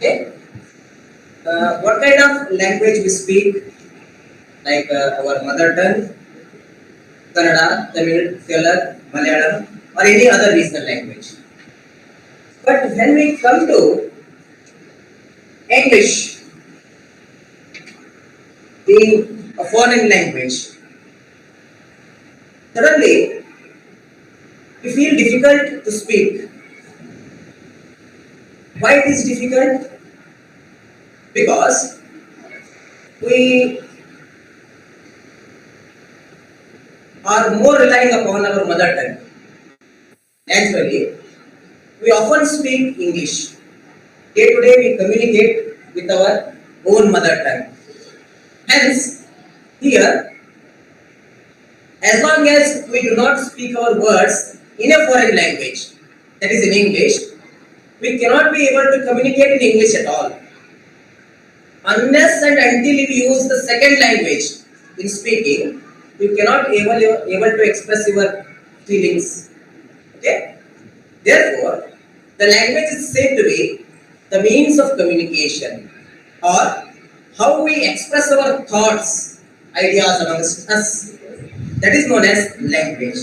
Okay. What kind of language we speak? Like our mother tongue, Kannada, Tamil, Telugu, Malayalam, or any other regional language. But when we come to English, being a foreign language, suddenly we feel difficult to speak. Why it is difficult? Because we are more relying upon our mother tongue. Actually, we often speak English. Day to day, we communicate with our own mother tongue. Hence, here, as long as we do not speak our words in a foreign language, that is in English, we cannot be able to communicate in English at all. Unless and until we use the second language in speaking, you cannot able to express your feelings. Okay? Therefore, the language is said to be the means of communication, or how we express our thoughts, ideas amongst us. That is known as language.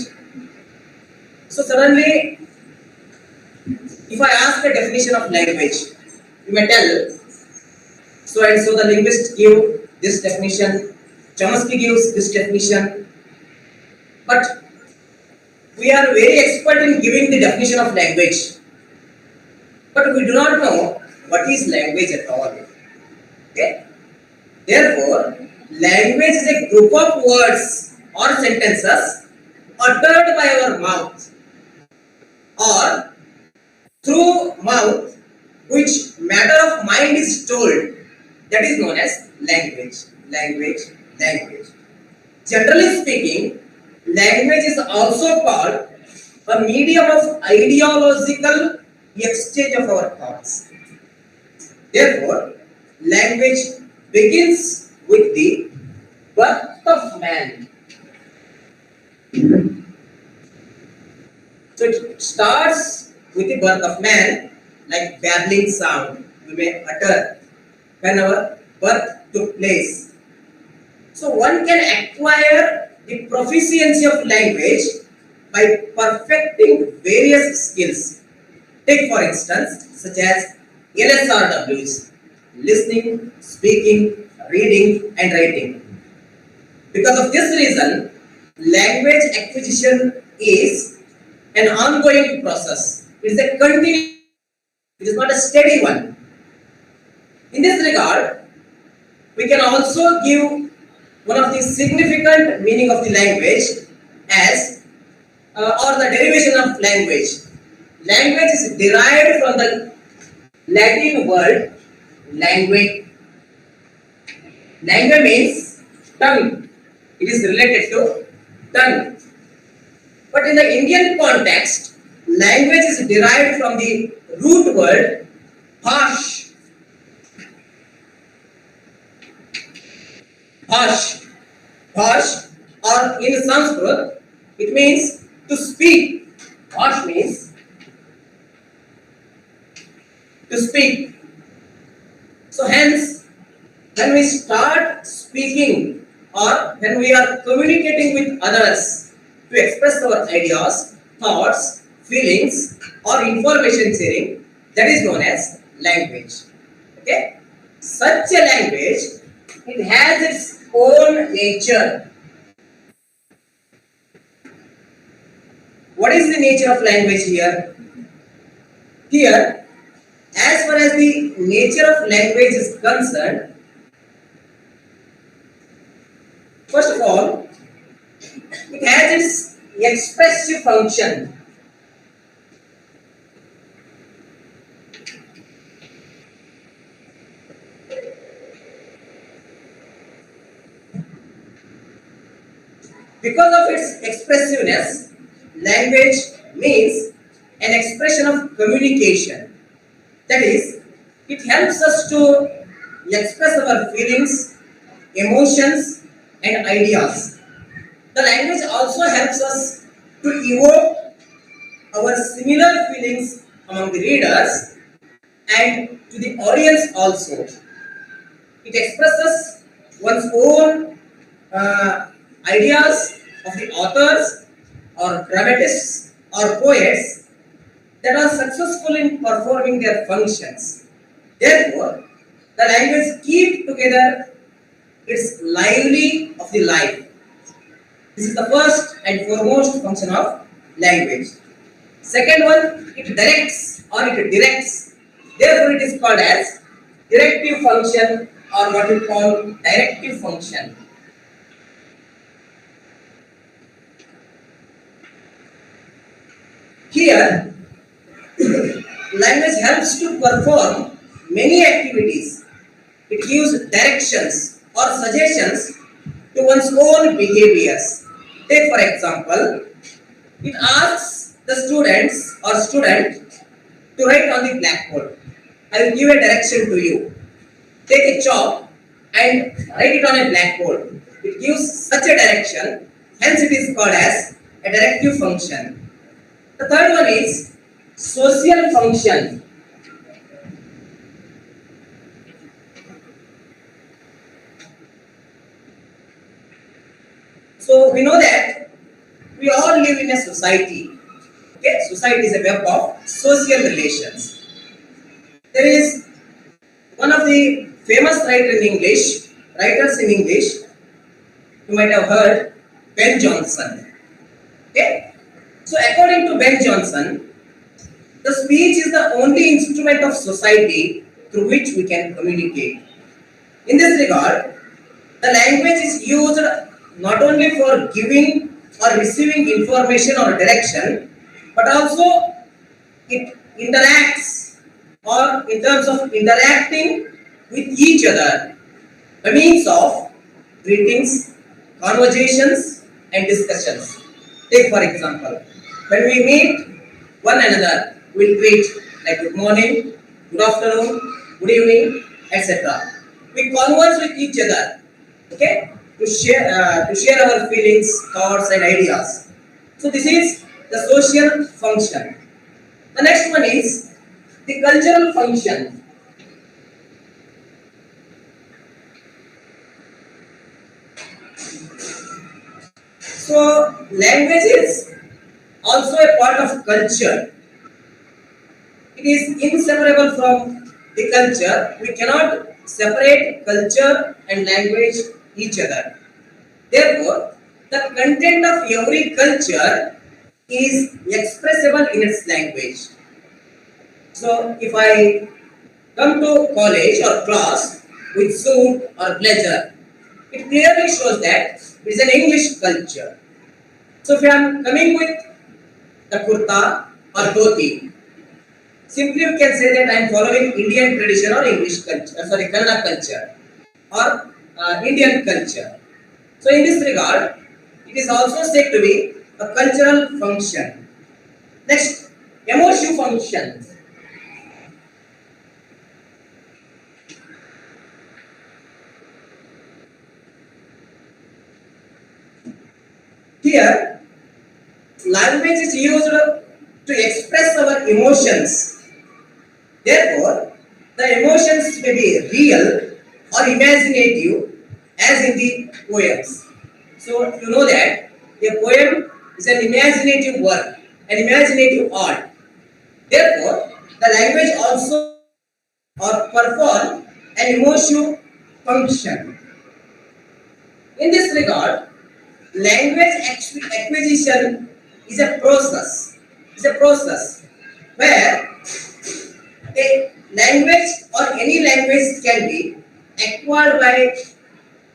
So suddenly, if I ask a definition of language, you may tell, so and so the linguist give this definition, Chomsky gives this definition, but we are very expert in giving the definition of language, but we do not know what is language at all. Okay? Therefore, language is a group of words or sentences uttered by our mouth or through mouth, which matter of mind is told. That is known as language. Language. Generally speaking, language is also called a medium of ideological exchange of our thoughts. Therefore, language begins with the birth of man. So it starts with the birth of man, like babbling sound we may utter when our birth took place. So one can acquire the proficiency of language by perfecting various skills. Take for instance, such as LSRWs, listening, speaking, reading and writing. Because of this reason, language acquisition is an ongoing process. It is a continuous, it is not a steady one. In this regard, we can also give one of the significant meaning of the language as or the derivation of language. Language is derived from the Latin word language. Language means tongue. It is related to tongue. But in the Indian context, language is derived from the root word bhash. Bhash, or in Sanskrit, it means to speak. Bhash means to speak. So hence, when we start speaking or when we are communicating with others to express our ideas, thoughts, feelings or information sharing, that is known as language. Okay? Such a language, it has its own nature. What is the nature of language here? Here, as far as the nature of language is concerned, first of all, it has its expressive function. Because of its expressiveness, language means an expression of communication. That is, it helps us to express our feelings, emotions, and ideas. The language also helps us to evoke our similar feelings among the readers and to the audience also. It expresses one's own ideas of the authors or dramatists or poets that are successful in performing their functions. Therefore, the language keeps together its lively of the life. This is the first and foremost function of language. Second one, it directs or it directs. Therefore, it is called as directive function or what we call directive function. Here, language helps to perform many activities. It gives directions or suggestions to one's own behaviors. Take for example, it asks the students or student to write on the blackboard. I will give a direction to you. Take a chalk and write it on a blackboard. It gives such a direction, hence it is called as a directive function. The third one is social function. So we know that we all live in a society. Okay, society is a web of social relations. There is one of the famous writers in English, you might have heard, Ben Jonson. Okay, so according to Ben Jonson, the speech is the only instrument of society through which we can communicate. In this regard, the language is used not only for giving or receiving information or direction, but also it interacts or in terms of interacting with each other by means of greetings, conversations, and discussions. Take for example, when we meet one another, we will greet like good morning, good afternoon, good evening, etc. We converse with each other, okay, to share our feelings, thoughts, and ideas. So this is the social function. The next one is the cultural function. So language is also a part of culture. It is inseparable from the culture. We cannot separate culture and language each other. Therefore, the content of every culture is expressible in its language. So, if I come to college or class with suit or blazer, it clearly shows that it is an English culture. So, if I am coming with the kurta or dhoti, simply you can say that I am following Indian tradition or English culture, Kannada culture or Indian culture. So in this regard, it is also said to be a cultural function. Next, emotive function. Here, language is used to express our emotions. Therefore, the emotions may be real or imaginative, as in the poems. So, you know that a poem is an imaginative work, an imaginative art. Therefore, the language also or perform an emotive function. In this regard, language acquisition is a process. Is a process where a language or any language can be acquired by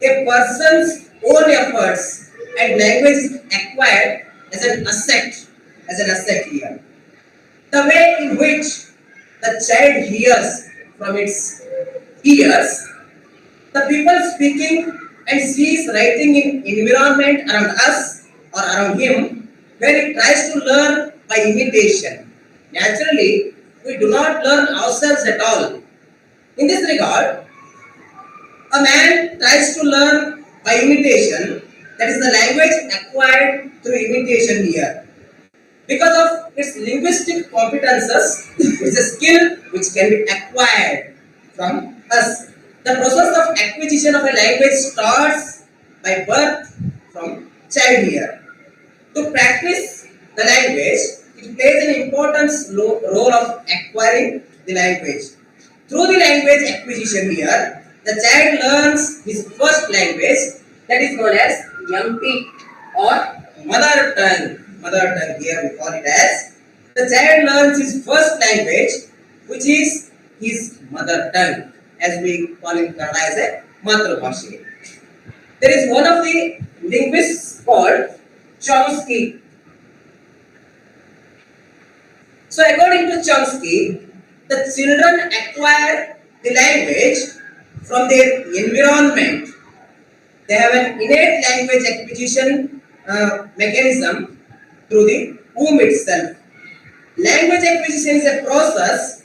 a person's own efforts, and language is acquired as an asset here. The way in which the child hears from its ears, the people speaking and sees writing in environment around us or around him, where he tries to learn by imitation. Naturally, we do not learn ourselves at all. In this regard, a man tries to learn by imitation, that is the language acquired through imitation here. because of its linguistic competences. It's a skill which can be acquired from us. The process of acquisition of a language starts by birth from child here. To practice the language, it plays an important role of acquiring the language. Through the language acquisition here, the child learns his first language, that is known as MP or mother tongue. Mother tongue here we call it as. The child learns his first language, which is his mother tongue, as we call it as a Matrabhashi. There is one of the linguists called Chomsky. So according to Chomsky, the children acquire the language from their environment. They have an innate language acquisition mechanism through the womb itself. Language acquisition is a process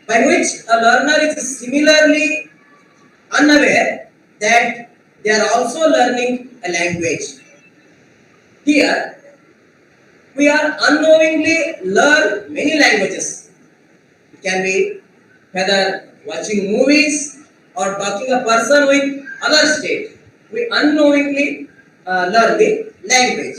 by which a learner is similarly unaware that they are also learning a language. Here, we are unknowingly learn many languages. It can be whether watching movies or talking a person with other state. We unknowingly learn the language.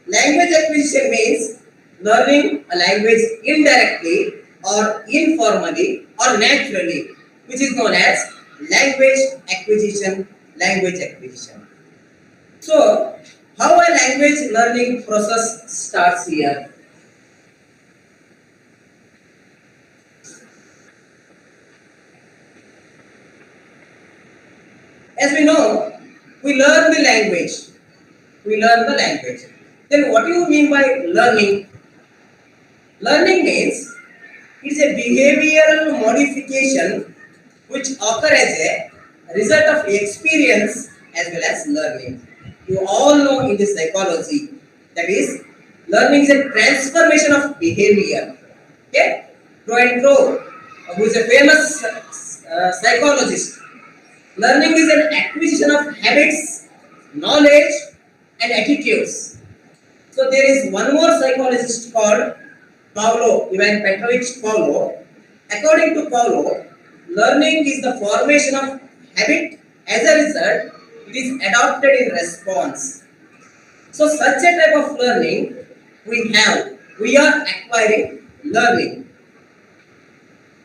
Language acquisition means learning a language indirectly or informally or naturally, which is known as language acquisition. Language acquisition. So, how a language learning process starts here? As we know, we learn the language. We learn the language. Then what do you mean by learning? Learning means it is a behavioral modification which occurs as a result of experience as well as learning. You all know in the psychology, that is, learning is a transformation of behavior. Okay? Crow, who is a famous psychologist. Learning is an acquisition of habits, knowledge, and attitudes. So there is one more psychologist called Ivan Petrovich Pavlov. According to Pavlov, learning is the formation of habit. As a result, it is adopted in response. So such a type of learning we have. We are acquiring learning.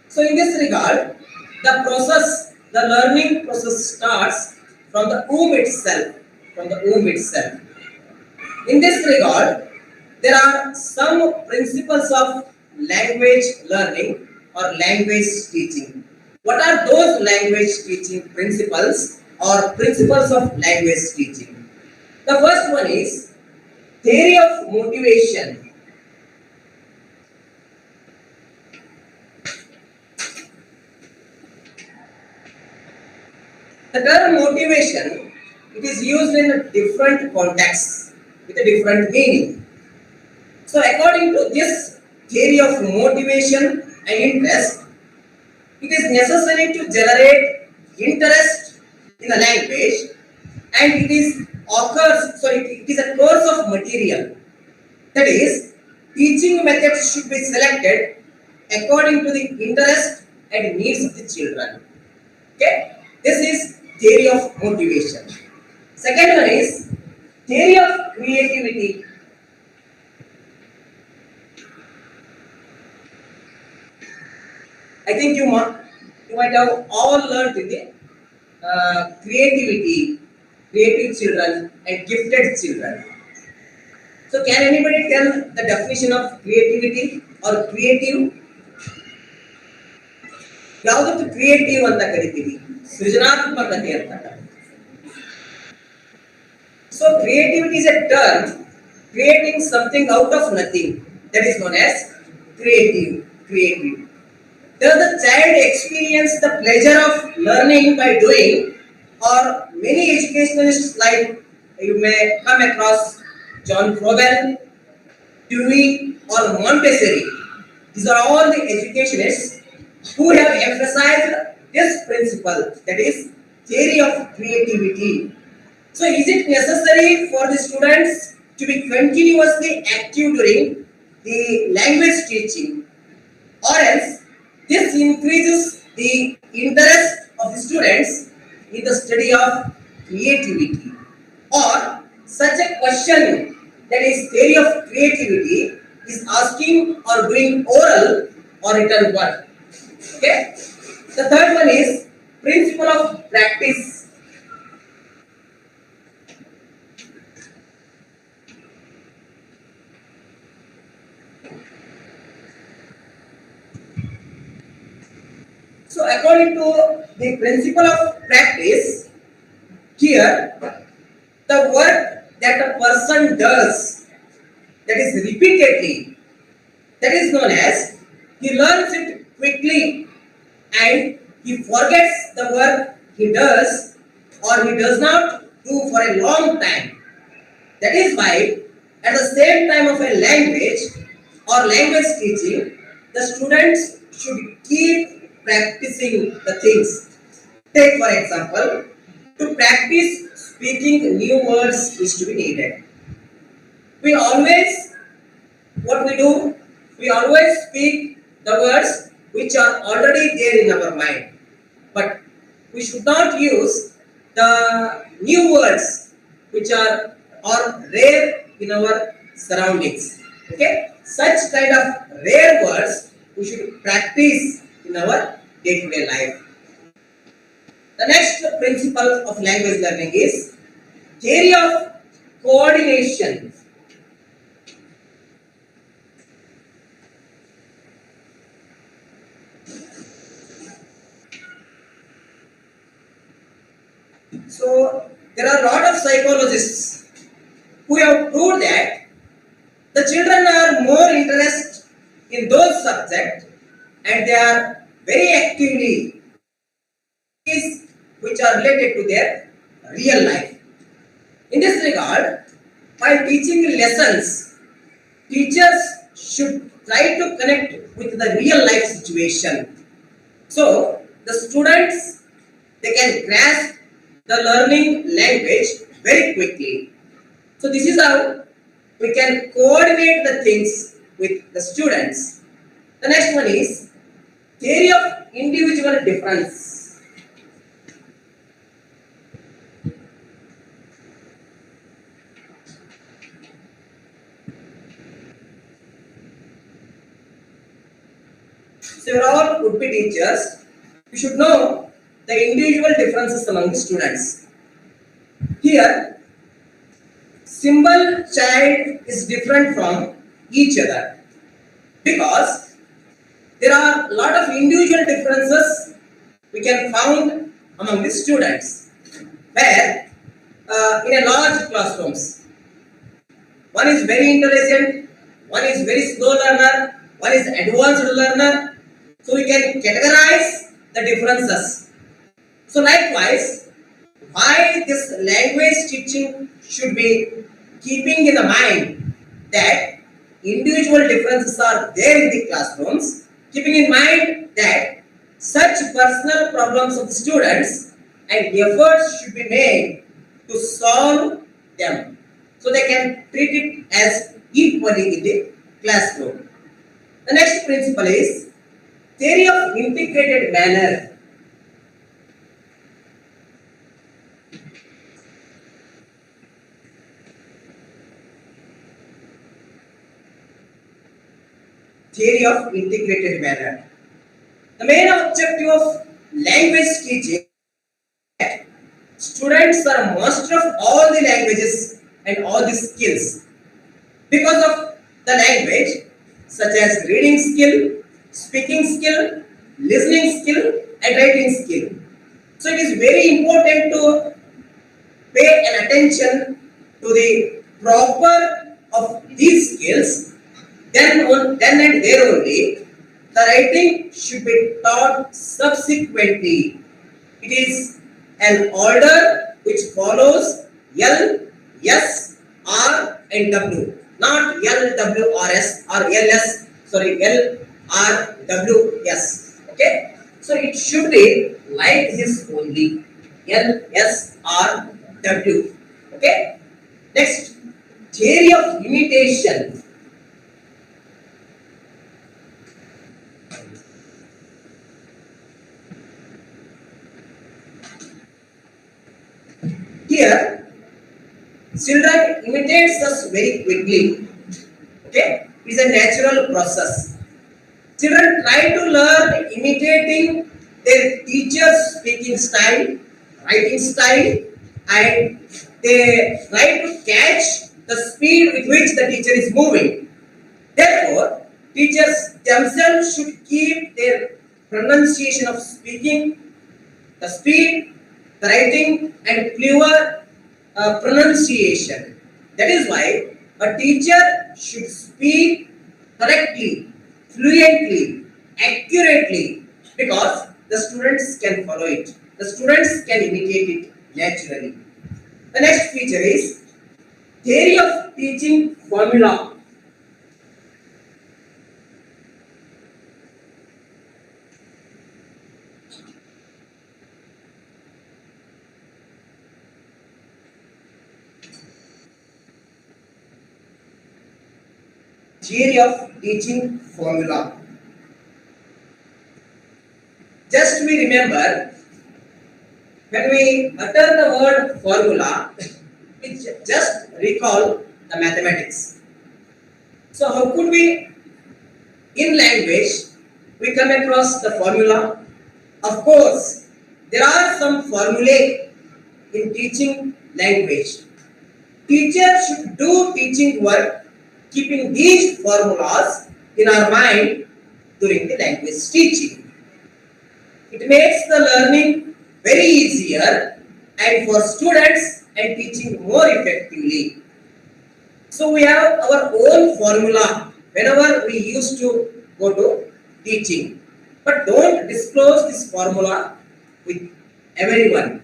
So in this regard, the learning process starts from the womb itself. From the womb itself. In this regard, there are some principles of language learning or language teaching. What are those language teaching principles or principles of language teaching? The first one is theory of motivation. The term motivation, it is used in different contexts with a different meaning. So according to this theory of motivation and interest, it is necessary to generate interest in a language, and it is a course of material. That is, teaching methods should be selected according to the interest and needs of the children. Okay, this is theory of motivation. Second one is theory of creativity. I think you might have all learned in the creative children and gifted children. So can anybody tell the definition of creativity or creative? ಯಾವುದಕ್ಕೆ creative ಅಂತ ಕರಿತೀವಿ? ಸೃಜನಾತ್ಮಕತೆ ಅಂತ. So creativity is a term creating something out of nothing. That is known as creative. Does the child experience the pleasure of learning by doing? Or many educationalists, like you may come across John Froebel, Dewey, or Montessori. These are all the educationists who have emphasized this principle, that is theory of creativity. So is it necessary for the students to be continuously active during the language teaching, or else this increases the interest of the students in the study of creativity, or such a question, that is theory of creativity, is asking or doing oral or written work. Okay. The third one is principle of practice. So according to the principle of practice, here the work that a person does, that is repeatedly, that is known as, he learns it quickly and he forgets the work he does or he does not do for a long time. That is why at the same time of a language or language teaching, the students should keep practicing the things. Take for example, to practice speaking new words is to be needed. We always, what we do, we always speak the words which are already there in our mind. But we should not use the new words which are rare in our surroundings. Okay? Such kind of rare words we should practice in our day-to-day life. The next principle of language learning is theory of coordination. So there are a lot of psychologists who have proved that the children are more interested in those subjects and they are very actively which are related to their real life. In this regard, while teaching lessons, teachers should try to connect with the real life situation. So the students, they can grasp the learning language very quickly. So this is how we can coordinate the things with the students. The next one is theory of individual difference. So you all would be teachers. You should know the individual differences among the students. Here, symbol child is different from each other because there are a lot of individual differences we can found among the students. Where in a large classrooms, one is very intelligent, one is very slow learner, one is advanced learner. So we can categorize the differences. So likewise, why this language teaching should be keeping in the mind that individual differences are there in the classrooms, keeping in mind that such personal problems of the students and efforts should be made to solve them. So they can treat it as equally in the classroom. The next principle is theory of integrated manner. Theory of integrated manner. The main objective of language teaching is that students are master of all the languages and all the skills. Because of the language, such as reading skill, speaking skill, listening skill, and writing skill. So it is very important to pay an attention to the proper of these skills. Then and there only, the writing should be taught subsequently. It is an order which follows L, S, R, and W, not L, W, R, S or L, S. Sorry, L, R, W, S. Okay, so it should be like this only, L, S, R, W. Okay. Next, theory of imitation. Here, children imitates us very quickly. Okay, it's a natural process. Children try to learn imitating their teacher's speaking style, writing style, and they try to catch the speed with which the teacher is moving. Therefore, teachers themselves should keep their pronunciation of speaking, the speed, the writing, and fluent pronunciation. That is why a teacher should speak correctly, fluently, accurately, because the students can follow it. The students can imitate it naturally. The next feature is theory of teaching formula. Theory of teaching formula. Just we remember, when we utter the word formula, we just recall the mathematics. So how could we, in language, we come across the formula? Of course, there are some formulae in teaching language. Teachers should do teaching work keeping these formulas in our mind during the language teaching. It makes the learning very easier and for students and teaching more effectively. So we have our own formula whenever we used to go to teaching. But don't disclose this formula with everyone,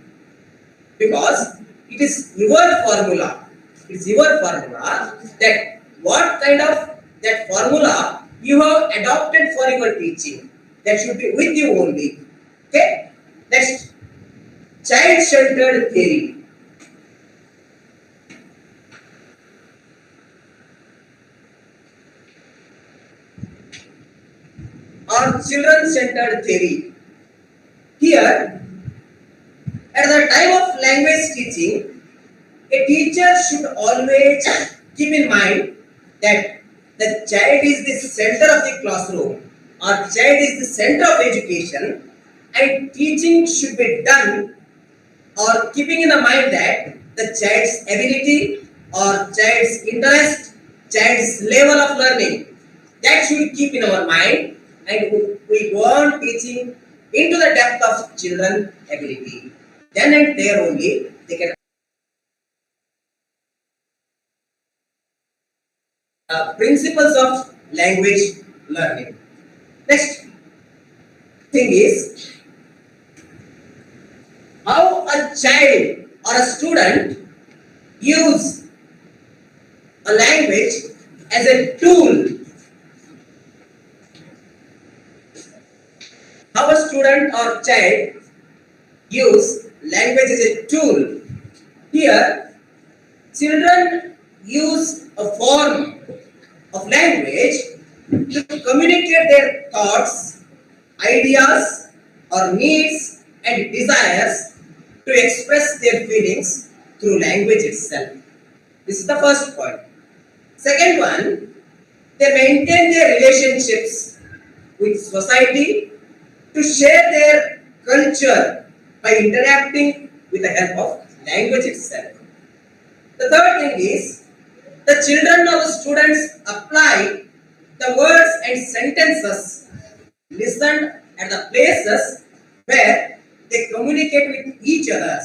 because it is your formula. It is your formula, that what kind of that formula you have adopted for your teaching. That should be with you only. Okay. Next, child-centered theory. Or children-centered theory. Here, at the time of language teaching, a teacher should always keep in mind that the child is the center of the classroom, or child is the center of education, and teaching should be done or keeping in the mind that the child's ability or child's interest, child's level of learning, that should keep in our mind, and we go on teaching into the depth of children's ability. Then and there only they can principles of language learning. Next thing is how a child or a student use a language as a tool. How a student or child use language as a tool. Here, children use a form of language to communicate their thoughts, ideas, or needs and desires, to express their feelings through language itself. This is the first point. Second one, they maintain their relationships with society to share their culture by interacting with the help of language itself. The third thing is, the children or the students apply the words and sentences listened at the places where they communicate with each other.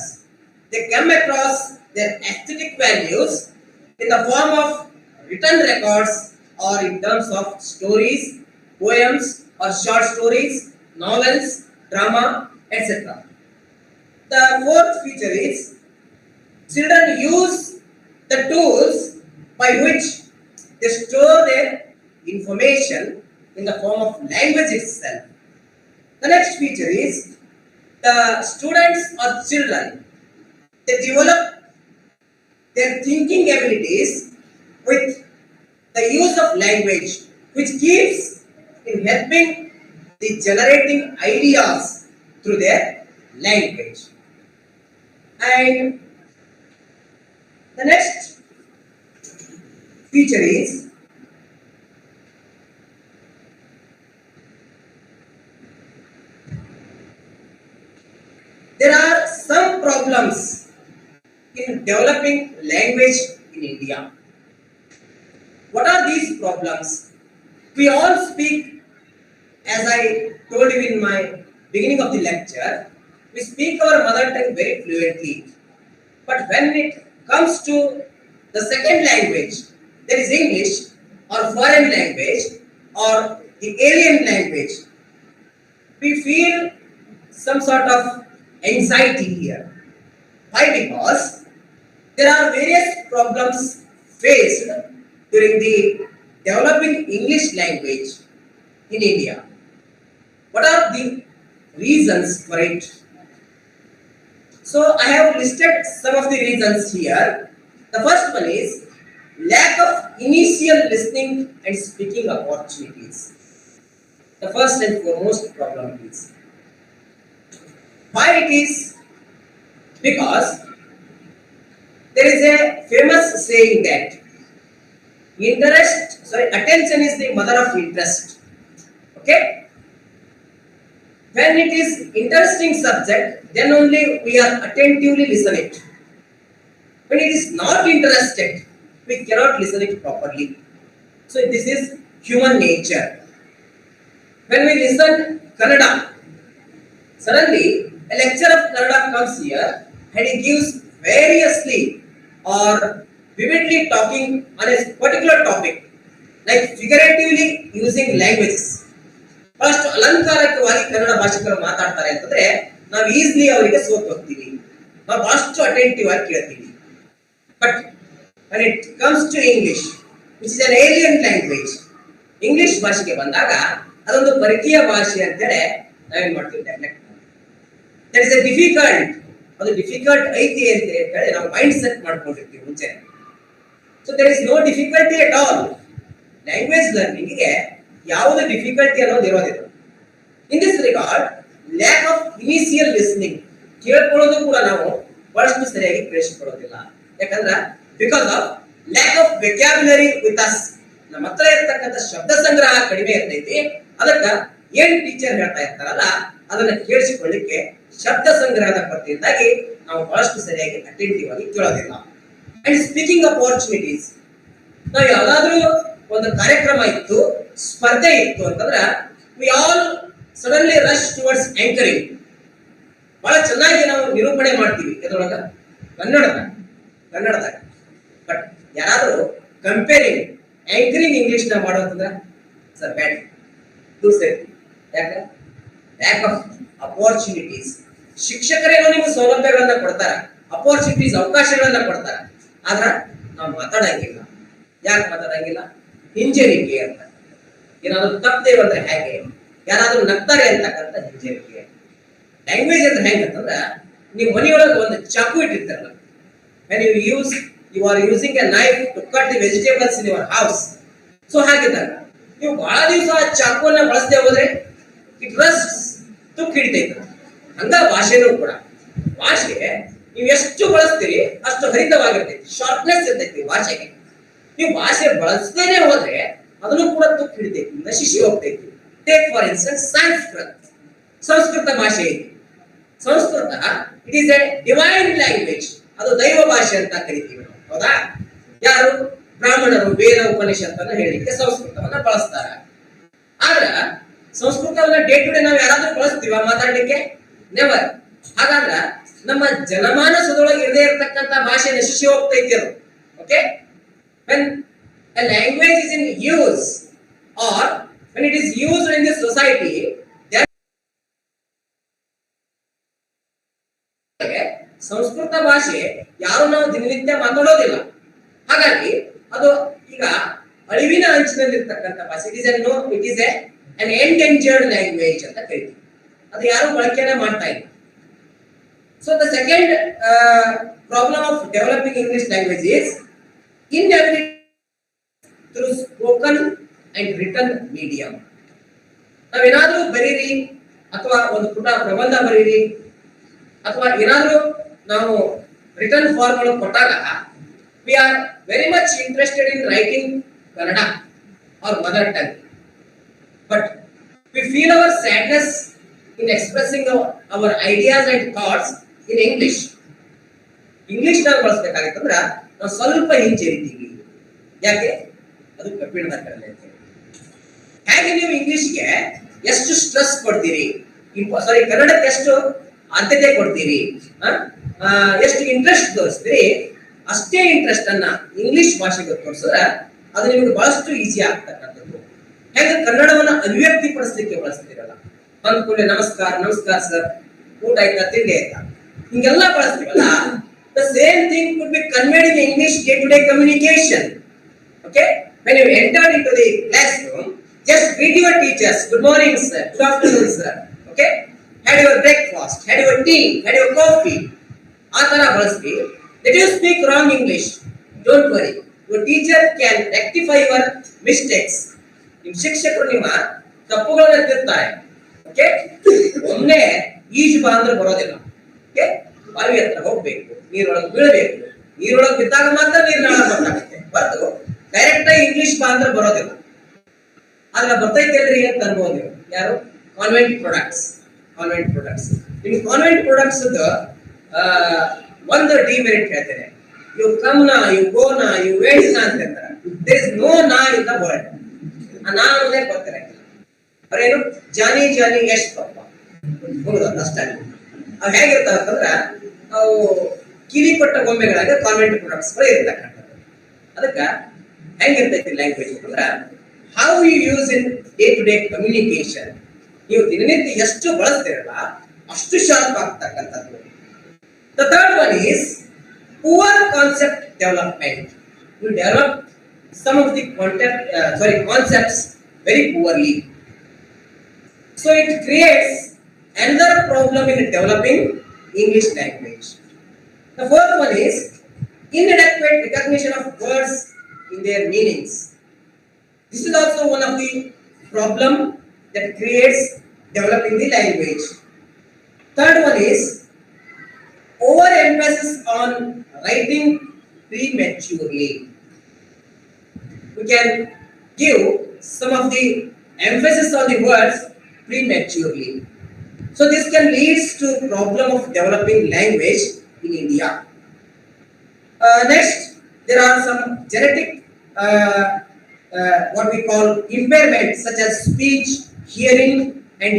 They come across their aesthetic values in the form of written records or in terms of stories, poems or short stories, novels, drama, etc. The fourth feature is, children use the tools by which they store their information in the form of language itself. The next feature is, the students or children, they develop their thinking abilities with the use of language, which keeps in helping the generating ideas through their language. And The next feature is there are some problems in developing language in India. What are these problems? We all speak, as I told you in my beginning of the lecture, we speak our mother tongue very fluently. But when it comes to the second language, that is English or foreign language or the alien language, we feel some sort of anxiety here. Why? Because there are various problems faced during the developing English language in India. What are the reasons for it? So I have listed some of the reasons here. The first one is lack of initial listening and speaking opportunities. The first and foremost problem is. Why it is? Because there is a famous saying that attention is the mother of interest. Okay? When it is interesting subject, then only we are attentively listen it. When it is not interested, we cannot listen it properly. So this is human nature. When we listen Kannada, suddenly a lecturer of Kannada comes here and he gives variously or vividly talking on a particular topic, like figuratively using languages. First ಅಲಂಕಾರಕವಾಗಿ ಕನ್ನಡ ಭಾಷಿಕರು ಮಾತಾಡ್ತಾರೆ ಅಂತಂದ್ರೆ ನಾವು easily ಅವರಿಗೆ ಸೋತು ಹೋಗ್ತೀವಿ, ನಾವು ಬಹಳಷ್ಟು ಅಟೆಂಟಿವ್ ಆಗಿ ಕೇಳ್ತೀವಿ. But when it comes to English, which is an alien language, English ಭಾಷೆಗೆ ಬಂದಾಗ ಅದೊಂದು ಪರಕೀಯ ಭಾಷೆ ಅಂತೇಳಿ ನಾವೇನ್ ಮಾಡ್ತೀವಿ, ನೆಗ್ಲೆಕ್ಟ್ ಮಾಡ್ತೀವಿ. ದಟ್ ಇಸ್ ಎ ಡಿಫಿಕಲ್ಟ್, ಅದು ಡಿಫಿಕಲ್ಟ್ ಐತಿ ಅಂತ ಹೇಳಿ ನಾವು ಮೈಂಡ್ ಸೆಟ್ ಮಾಡ್ಕೊಂಡಿರ್ತೀವಿ ಮುಂಚೆ. So there is no difficulty at all. Language ಲರ್ನಿಂಗ್ಗೆ ಯಾವುದೇ ಡಿಫಿಕಲ್ಟಿ ಅನ್ನೋದು ಇರೋದಿಲ್ಲ. In this regard lack of initial listening, ಕೇಳ್ಕೊಳ್ಳೋದು ಕೂಡ ನಾವು ಬಹಳಷ್ಟು ಸರಿಯಾಗಿ ಕೇಳಿಸಿಕೊಳ್ಳೋದಿಲ್ಲ. ಯಾಕಂದ್ರೆ because of lack of vocabulary with us, ನಮ್ಮ ಹತ್ರ ಇರ್ತಕ್ಕಂಥ ಶಬ್ದ ಸಂಗ್ರಹ ಕಡಿಮೆ ಇರ್ತೈತಿ. ಅದಕ್ಕ ಏನ್ ಟೀಚರ್ ಹೇಳ್ತಾ ಇರ್ತಾರಲ್ಲ ಅದನ್ನ ಕೇಳಿಸಿಕೊಳ್ಳಿಕ್ಕೆ ಶಬ್ದ ಸಂಗ್ರಹದ ಕೊರತೆಯಿಂದಾಗಿ ನಾವು ಬಹಳಷ್ಟು ಸರಿಯಾಗಿ ಅಟೆಂಟಿವ್ ಆಗಿ ಕೇಳೋದಿಲ್ಲ. ಅಂಡ್ ಸ್ಪೀಕಿಂಗ್ ಅಪಾರ್ಚುನಿಟೀಸ್, ನಾವು ಯಾವ್ದಾದ್ರೂ ಒಂದು ಕಾರ್ಯಕ್ರಮ ಇತ್ತು, ಸ್ಪರ್ಧೆ ಇತ್ತು ಅಂತಂದ್ರ we all suddenly rush towards anchoring. ಬಹಳ ಚೆನ್ನಾಗಿ ನಾವು ನಿರೂಪಣೆ ಮಾಡ್ತೀವಿ ಎದ್ರೊಳಗ, ಕನ್ನಡದಾಗ. ಬಟ್ ಯಾರಾದ್ರೂ ಕಂಪೇರಿಂಗ್ ಆಂಕರಿಂಗ್ ಇಂಗ್ಲಿಷ್ ನ ಮಾಡೋದಂದ್ರ ಸರ್ ಬ್ಯಾಡ್ ಟು ಸೇಫ್ಟಿ. ಯಾಕೆ? Lack of opportunities. ಶಿಕ್ಷಕರೇನೋ ನಿಮ್ಗೆ ಸೌಲಭ್ಯಗಳನ್ನ ಕೊಡ್ತಾರ, ಅಪಾರ್ಚುನಿಟೀಸ್ ಅವಕಾಶಗಳನ್ನ ಕೊಡ್ತಾರ, ಆದ್ರ ನಾವು ಮಾತಾಡಂಗಿಲ್ಲ. ಯಾಕೆ ಮಾತಾಡಂಗಿಲ್ಲ? ಹಿಂಜರಿಕೆ ಅಂತ. ಏನಾದ್ರು ತಪ್ಪದೆ ಬಂದ್ರೆ ಹೇಗೆ, ಯಾರಾದ್ರೂ ನಗ್ತಾರೆ ಅಂತಕ್ಕಂಥ ಹಿಂಜರಿಕೆ. ಲ್ಯಾಂಗ್ವೇಜ್ ಅಂದ್ರೆ ಹೆಂಗಂತಂದ್ರ, ನೀವು ಮನೆಯೊಳಗೆ ಒಂದು ಚಾಕು ಇಟ್ಟಿರ್ತಾರಲ್ಲ, when you are using a knife to cut the vegetables in your house. So ಹಾಗಿದ್ದಾಗ ನೀವು ಬಹಳ ದಿವಸ ಆ ಚಾಕುವನ್ನ ಬಳಸದೆ ಹೋದ್ರೆ ಇಟ್ ರಸ್ಟ್ಸ್, ತುಕ್ಕು ಹಿಡಿತೈತೆ. ಹಂಗ ಭಾಷೆನೂ ಕೂಡ, ಭಾಷೆ ನೀವು ಎಷ್ಟು ಬಳಸ್ತೀರಿ ಅಷ್ಟು ಹರಿತವಾಗಿರ್ತೈತಿ, ಶಾರ್ಪ್ನೆಸ್ ಇರ್ತೈತಿ ಭಾಷೆಗೆ. ನೀವು ಭಾಷೆ ಬಳಸದೇನೆ ಹೋದ್ರೆ ಅದನ್ನು ಕೂಡ ತುಕ್ಕು ಹಿಡಿತೈತಿ, ನಶಿಸಿ ಹೋಗ್ತೈತಿ. ಟೇಕ್ ಫಾರ್ ಇನ್ಸ್ಟೆನ್ಸ್ ಸಂಸ್ಕೃತ ಭಾಷೆ ಐತಿ. Sanskrit it is A divine language, ಅದು ದೈವ ಭಾಷೆ ಅಂತ ಕರಿತೀವಿ ನಾವು, ಹೌದಾ? ಯಾರು? ಬ್ರಾಹ್ಮಣರು ವೇದ ಉಪನಿಷತ್ತನ್ನ ಹೇಳಲಿಕ್ಕೆ ಸಂಸ್ಕೃತವನ್ನ ಬಳಸ್ತಾರ. ಆದ್ರ ಸಂಸ್ಕೃತವನ್ನ ಡೇ ಟು ಡೇ ನಾವು ಯಾರಾದ್ರೂ ಬಳಸ್ತೀವ ಮಾತಾಡ್ಲಿಕ್ಕೆ? ನೆವರ್. ಹಾಗಾದ್ರ ನಮ್ಮ ಜನಮಾನಸದೊಳಗೆ ಇರದೇ ಇರತಕ್ಕಂತ ಭಾಷೆ ನಶಿಸಿ ಹೋಗ್ತೈತಿ ಅದು. Okay, when a language is in use or when it is used in this society, Sanskrit ಭಾಷೆ ಯಾರು ನಾವು ದಿನನಿತ್ಯ ಮಾತಾಡೋದಿಲ್ಲ. ಹಾಗಾಗಿ ಅದು ಈಗ ಅಳಿವಿನ ಅಂಚಿನಲ್ಲಿರ್ತಕ್ಕಂಥ ಭಾಷೆ. It is an endangered language ಅಂತ ಕರಿತೀವಿ. ಅದು ಯಾರು ಬಳಕೆನೇ ಮಾಡ್ತಾ ಇಲ್ಲ. So the second problem of developing English language is inability through spoken and written medium. ನಾವೇನಾದ್ರೂ ಬರೀರಿ ಅಥವಾ ಒಂದು ಪುಟ ಪ್ರಬಂಧ ಬರೀರಿ ಅಥವಾ ಏನಾದ್ರೂ ನಾವು ರಿಟರ್ನ್ ಫಾರ್ಮ್ ಒಳಗೆ ಕೊಟ್ಟಾಗ We are very much interested in writing Kannada or mother tongue, but we feel our sadness in expressing our ideas and thoughts in English. English ನಾವು ಬಳಸಬೇಕಾಗಿತ್ತಂದ್ರ ನಾವು ಸ್ವಲ್ಪ ಹಿಂಜರಿತೀವಿ. ಯಾಕೆ? ಅದು ಕಬ್ಬಿಣದ ಕಡಲೆ ಅಂತ. ಹೇಗೆ ನೀವು ಇಂಗ್ಲಿಷ್ಗೆ ಎಷ್ಟು ಸ್ಟ್ರೆಸ್ ಕೊಡ್ತೀರಿ, ಸಾರಿ ಕನ್ನಡಕ್ಕೆ ಎಷ್ಟು ಆದ್ಯತೆ ಕೊಡ್ತೀರಿ, ಎಷ್ಟು ಇಂಟ್ರೆಸ್ಟ್ ತೋರಿಸ್ತೀರಿ, ಅಷ್ಟೇ ಇಂಟ್ರೆಸ್ಟ್ ಅನ್ನ ಇಂಗ್ಲಿಷ್ ಭಾಷೆಗೆ ತೋರಿಸಿದ್ರೆ ಅದು ನಿಮಗೆ ಬಹಳಷ್ಟು ಈಸಿ ಆಗ್ತಕ್ಕಂಥದ್ದು. ಹೇಗೆ ಕನ್ನಡವನ್ನ ಅಭಿವ್ಯಕ್ತಿ ಪಡಿಸಲಿಕ್ಕೆ ಬಳಸ್ತೀರಲ್ಲ, ಬಂದ ಕೂಡಲೇ ನಮಸ್ಕಾರ ನಮಸ್ಕಾರ ಸರ್, ಊಟ ಆಯ್ತಾ, ತಿಂಡಿ ಆಯ್ತಾ, ಹಿಂಗೆಲ್ಲ ಬಳಸ್ತೀವಲ್ಲ. The same thing could be conveyed in English day-to-day communication. Okay, when you enter into the classroom, just greet your teachers. Good morning, sir. Good afternoon, sir. Okay, had your breakfast, had your tea, had your coffee. Atara ಬಳಸ್ತೀವಿ. Did you speak wrong English? Don't worry. Your teacher can rectify your mistakes. ನಿಮ್ಮ ಶಿಕ್ಷಕರು ನಿಮ್ಮ ತಪ್ಪುಗಳನ್ನು ತಿದ್ದುತ್ತಾರೆ. Okay, ಒಮ್ಮೆ ಈಜು ಬಾ ಅಂದ್ರೆ ಬರೋದಿಲ್ಲ. ಓಕೆ, ಬಾವಿ ಹತ್ರ ಹೋಗ್ಬೇಕು, ನೀರೊಳಗೆ ಬೀಳಬೇಕು, ನೀರೊಳಗೆ ಬಿದ್ದಾಗ ಮಾತ್ರ ನೀರಿನಾಳ ಗೊತ್ತಾಗುತ್ತೆ, ಹೊರತು ಡೈರೆಕ್ಟ್ ಆಗಿ ಇಂಗ್ಲಿಷ್ ಬಾ ಅಂದ್ರೆ ಬರೋದಿಲ್ಲ. ಆದ್ರೆ ಬರ್ತೈತೆ ಅಂದ್ರೆ ಏನ್ ಅನ್ಬೋದು ನೀವು? ಯಾರು? Convent products. ಕಾನ್ವೆಂಟ್ ಪ್ರಾಡಕ್ಟ್ಸ್, ನಿಮ್ ಕಾನ್ವೆಂಟ್ ಪ್ರಾಡಕ್ಟ್ಸ್ ಒಂದು ಡಿಮೆರಿಟ್ ಹೇಳ್ತೇನೆ. ಯು ಕಮ್ ನಾ, ಯು ಗೋ ನಾ, ಯು ವೇಟ್ ನಾ ಅಂತ ಹೇಳ್ತಾರೆ. ದೇರ್ ಇಸ್ ನೋ ನಾ ಇನ್ ದ ವರ್ಡ್. ಆ ನಾ ಅನ್ನೋದೇ ಗೊತ್ತಿಲ್ಲ. ಅವ್ರೇನು ಜಾನಿ ಜಾನಿ ಯಶ್ ಪಪ್ಪ ಹೋಗೋದಲ್ಲ ಅಷ್ಟೇ. ಅವು ಹೇಗಿರ್ತಾವ ಅಂತಂದ್ರ ಅವು ಕಿಲಿಪಟ್ಟ ಗೊಂಬೆಗಳಾಗ ಕಾನ್ವೆಂಟ್ ಪ್ರಾಡಕ್ಟ್ಸ್ ಗಳು ಇರ್ತಕ್ಕಂಥದ್ದು. ಅದಕ್ಕೆ ಹೆಂಗಿರ್ತೈತಿ ಲ್ಯಾಂಗ್ವೇಜ್ ಅಂತಂದ್ರ how you use in day to day communication. ನೀವು ದಿನನಿತ್ಯ ಎಷ್ಟು ಬಳಸ್ತೀರಲ್ಲ ಅಷ್ಟು ಶಾರ್ಪ್ ಆಗ್ತಕ್ಕಂಥದ್ದು. The third one is poor concept development. You develop some of the concepts very poorly. So it creates another problem in developing English language. The fourth one is inadequate recognition of words in their meanings. This is also one of the problem that creates developing the language. Third one is overemphasis on writing prematurely. We can give some of the emphasis on the words prematurely. So this can lead to problem of developing language in India. Next, there are some genetic what we call impairments such as speech, hearing, and